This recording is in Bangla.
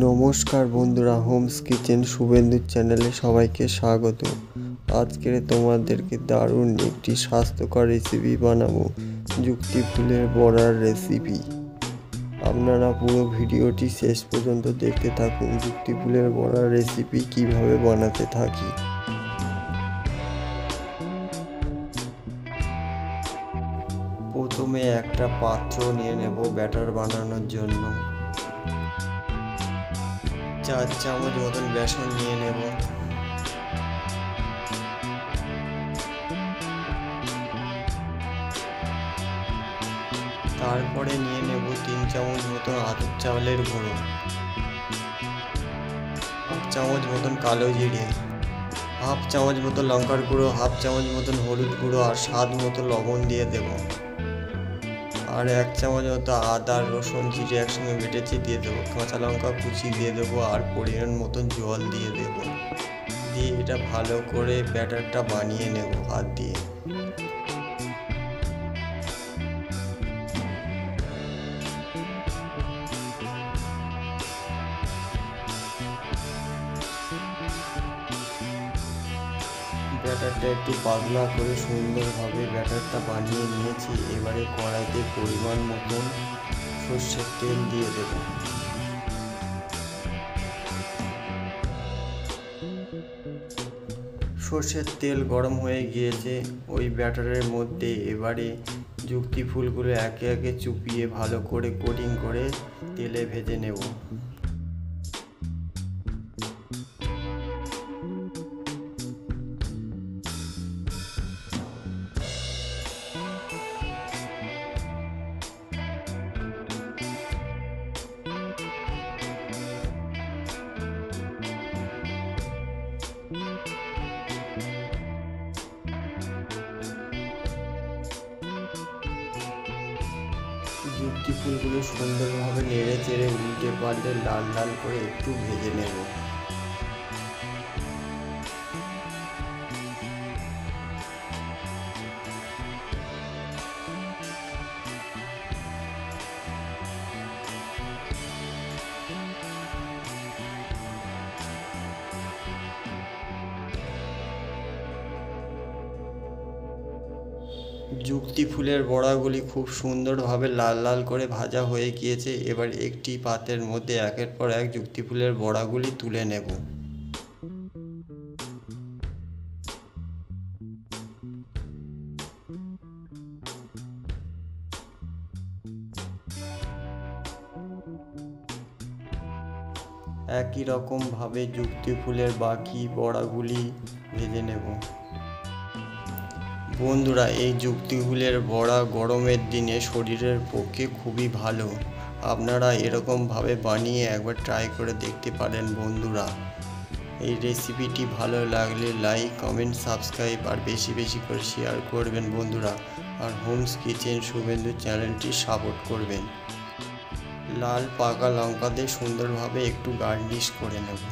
নমস্কার বন্ধুরা, হোমস কিচেন শুভেন্দুর চ্যানেলে সবাইকে স্বাগত। আজকে তোমাদেরকে দারুণ একটি স্বাস্থ্যকর রেসিপি বানাবো, যুক্তি ফুলের বড়ার রেসিপি। আপনারা পুরো ভিডিওটি শেষ পর্যন্ত দেখতে থাকুন, যুক্তি ফুলের বড়ার রেসিপি কিভাবে বানাতে থাকি। প্রথমে একটা পাত্র নিয়ে নেব ব্যাটার বানানোর জন্য। 4 চামচ মতন বেসন নিয়ে নেব। তারপরে নিয়ে নেব 3 চামচ মতন আতপ চালের গুঁড়ো, 1 চামচ মতন কালো জিরে, 1/2 চামচ মতো লঙ্কার গুঁড়ো, 1/2 চামচ মতন হলুদ গুঁড়ো আর স্বাদ মতো লবণ দিয়ে দেব। আর 1 চামচ মতো আদা রসুন জিরে একসঙ্গে বেটেছি দিয়ে দেবো। কাঁচা লঙ্কা কুচি দিয়ে দেবো আর পরিমাণ মতন জল দিয়ে দেবো। দিয়ে এটা ভালো করে ব্যাটারটা বানিয়ে নেব হাত দিয়ে। ব্যাটারটা একটু পাতলা করে সুন্দরভাবে ব্যাটারটা বানিয়ে নিয়েছি। এবারে কড়াইতে পরিমাণ মতন সর্ষের তেল দিয়ে দেব। সর্ষের তেল গরম হয়ে গিয়েছে। ওই ব্যাটারের মধ্যে এবারে যুক্তি ফুলগুলো একে একে চুপিয়ে ভালো করে কোটিং করে তেলে ভেজে নেব। যুক্তি ফুলগুলো সুন্দরভাবে নেড়ে চেড়ে উল্টে পাল্টে লাল লাল করে একটু ভেজে নেব। যুক্তি ফুলের বড়াগুলি খুব সুন্দরভাবে লাল লাল করে ভাজা হয়ে গিয়েছে। এবার একটি পাত্রের মধ্যে একের পর এক যুক্তি ফুলের বড়াগুলি তুলে নেব। একই রকমভাবে যুক্তি ফুলের বাকি বড়াগুলি ভেজে নেব। বন্ধুরা, এই যুক্তি ফুলের বড়া গরমের দিনে শরীরের পক্ষে খুবই ভালো। আপনারা এরকমভাবে বানিয়ে একবার ট্রাই করে দেখতে পারেন বন্ধুরা। এই রেসিপিটি ভালো লাগলে লাইক কমেন্ট সাবস্ক্রাইব আর বেশি বেশি করে শেয়ার করবেন বন্ধুরা। আর হোমস কিচেন শুভেন্দু চ্যানেলটি সাপোর্ট করবেন। লাল পাকা লঙ্কা দিয়ে সুন্দরভাবে একটু গার্নিশ করে নেব।